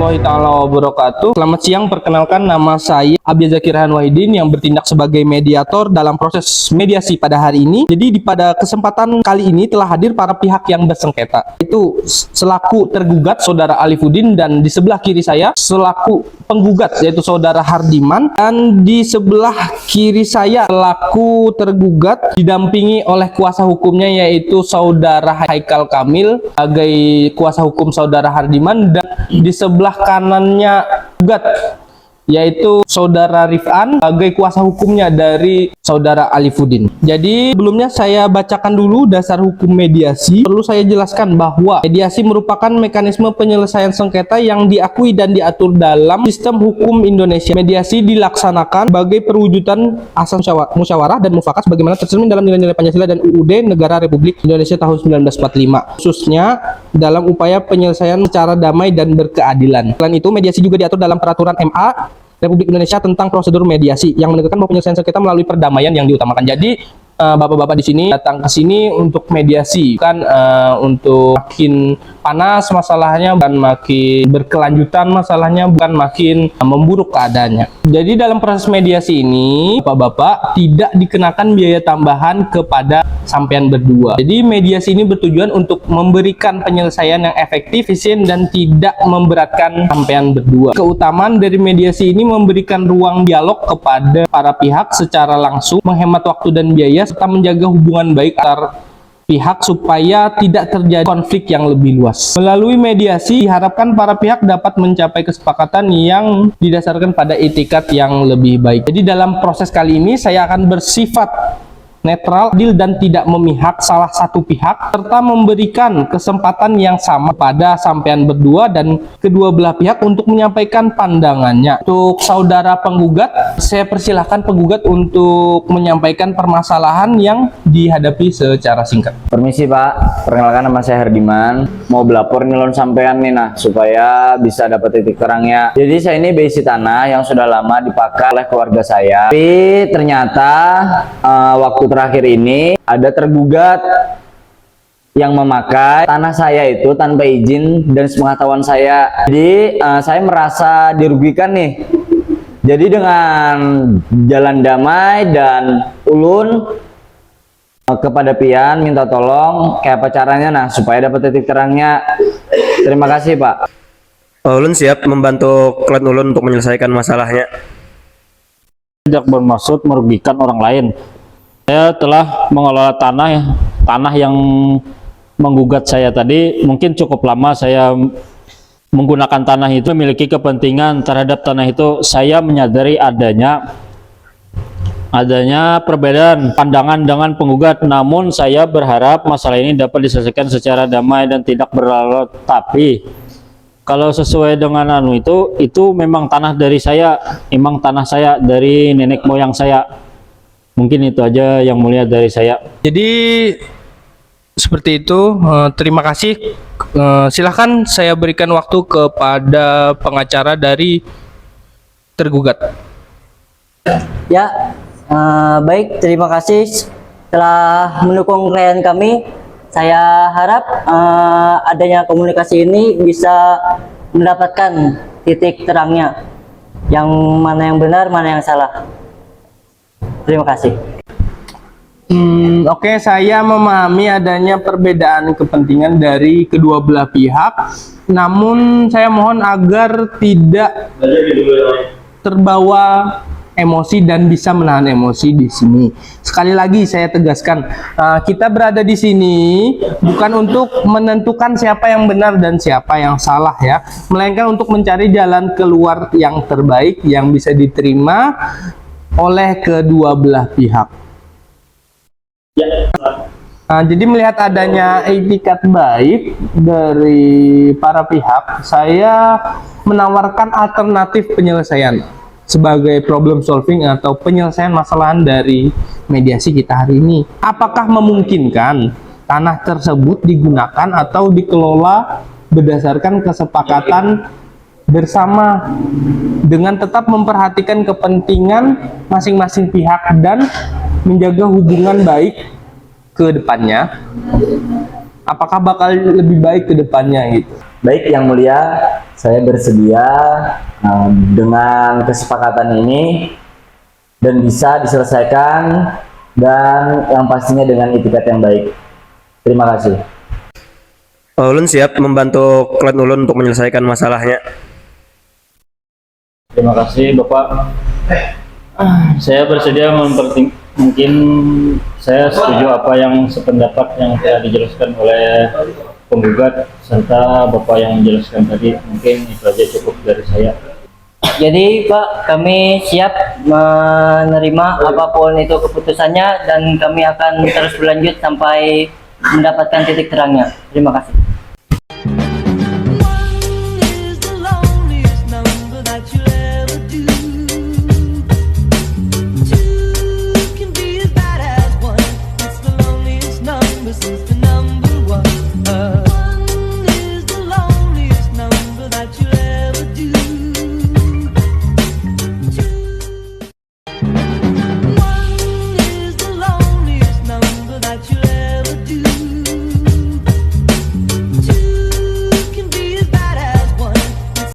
warahmatullahi taala wabarakatuh. Selamat siang, perkenalkan nama saya Abdi Zakir Hanwahidin yang bertindak sebagai mediator dalam proses mediasi pada hari ini. Jadi pada kesempatan kali ini telah hadir para pihak yang bersengketa. Itu selaku tergugat Saudara Alifuddin, dan di sebelah kiri saya selaku penggugat yaitu Saudara Hardiman, dan di sebelah kiri saya selaku tergugat didampingi oleh kuasa hukumnya yaitu Saudara Haikal Kamil sebagai kuasa hukum Saudara Hardiman, dan di sebelah kanannya gugat yaitu Saudara Rifan sebagai kuasa hukumnya dari Saudara Alifuddin. Jadi sebelumnya saya bacakan dulu dasar hukum mediasi. Perlu saya jelaskan bahwa mediasi merupakan mekanisme penyelesaian sengketa yang diakui dan diatur dalam sistem hukum Indonesia. Mediasi dilaksanakan sebagai perwujudan asas musyawarah dan mufakat sebagaimana tercermin dalam nilai-nilai Pancasila dan UUD Negara Republik Indonesia tahun 1945, khususnya dalam upaya penyelesaian secara damai dan berkeadilan. Selain itu, mediasi juga diatur dalam peraturan MA Republik Indonesia tentang prosedur mediasi yang menegaskan bahwa penyelesaian sengketa melalui perdamaian yang diutamakan. Jadi bapak-bapak di sini datang ke sini untuk mediasi, kan untuk makin panas masalahnya, bukan makin berkelanjutan masalahnya, bukan makin memburuk keadaannya. Jadi dalam proses mediasi ini bapak-bapak tidak dikenakan biaya tambahan kepada sampean berdua. Jadi mediasi ini bertujuan untuk memberikan penyelesaian yang efektif, efisien, dan tidak memberatkan sampean berdua. Keutamaan dari mediasi ini memberikan ruang dialog kepada para pihak secara langsung, menghemat waktu dan biaya, serta menjaga hubungan baik antar pihak supaya tidak terjadi konflik yang lebih luas. Melalui mediasi diharapkan para pihak dapat mencapai kesepakatan yang didasarkan pada etikat yang lebih baik. Jadi dalam proses kali ini saya akan bersifat netral, adil, dan tidak memihak salah satu pihak, serta memberikan kesempatan yang sama pada sampean berdua dan kedua belah pihak untuk menyampaikan pandangannya. Untuk saudara penggugat, saya persilahkan penggugat untuk menyampaikan permasalahan yang dihadapi secara singkat. Permisi Pak, perkenalkan nama saya Hardiman, mau belapor nih lon sampean nih, nah supaya bisa dapat titik terangnya. Jadi saya ini besi tanah yang sudah lama dipakai oleh keluarga saya, tapi ternyata waktu terakhir ini ada tergugat yang memakai tanah saya itu tanpa izin dan sepengetahuan saya. Jadi saya merasa dirugikan nih. Jadi dengan jalan damai dan ulun kepada pian minta tolong kayak apa caranya, nah supaya dapat titik terangnya. Terima kasih Pak. Ulun siap membantu klien ulun untuk menyelesaikan masalahnya. Tidak bermaksud merugikan orang lain. Saya telah mengelola tanah yang menggugat saya tadi. Mungkin cukup lama saya menggunakan tanah itu, memiliki kepentingan terhadap tanah itu. Saya menyadari adanya perbedaan pandangan dengan penggugat, namun saya berharap masalah ini dapat diselesaikan secara damai dan tidak berlarut. Tapi kalau sesuai dengan itu memang tanah dari saya, memang tanah saya dari nenek moyang saya. Mungkin itu aja yang mulia dari saya. Jadi seperti itu. Terima kasih. Silahkan saya berikan waktu kepada pengacara dari tergugat. Ya, baik, terima kasih telah mendukung klien kami. Saya harap adanya komunikasi ini bisa mendapatkan titik terangnya, yang mana yang benar, mana yang salah. Terima kasih. Oke, saya memahami adanya perbedaan kepentingan dari kedua belah pihak. Namun saya mohon agar tidak terbawa emosi dan bisa menahan emosi di sini. Sekali lagi saya tegaskan, kita berada di sini bukan untuk menentukan siapa yang benar dan siapa yang salah ya, melainkan untuk mencari jalan keluar yang terbaik yang bisa diterima oleh kedua belah pihak. Jadi melihat adanya etikat baik dari para pihak, saya menawarkan alternatif penyelesaian sebagai problem solving atau penyelesaian masalahan dari mediasi kita hari ini. Apakah memungkinkan tanah tersebut digunakan atau dikelola berdasarkan kesepakatan bersama dengan tetap memperhatikan kepentingan masing-masing pihak dan menjaga hubungan baik ke depannya? Apakah bakal lebih baik ke depannya gitu? Baik yang mulia, saya bersedia dengan kesepakatan ini dan bisa diselesaikan dan yang pastinya dengan etikat yang baik. Terima kasih. Ulun siap membantu klien ulun untuk menyelesaikan masalahnya. Terima kasih Bapak. Saya bersedia mungkin saya setuju apa yang sependapat yang telah dijelaskan oleh penggugat serta Bapak yang menjelaskan tadi. Mungkin itu aja cukup dari saya. Jadi Pak, kami siap menerima apapun itu keputusannya dan kami akan terus berlanjut sampai mendapatkan titik terangnya. Terima kasih.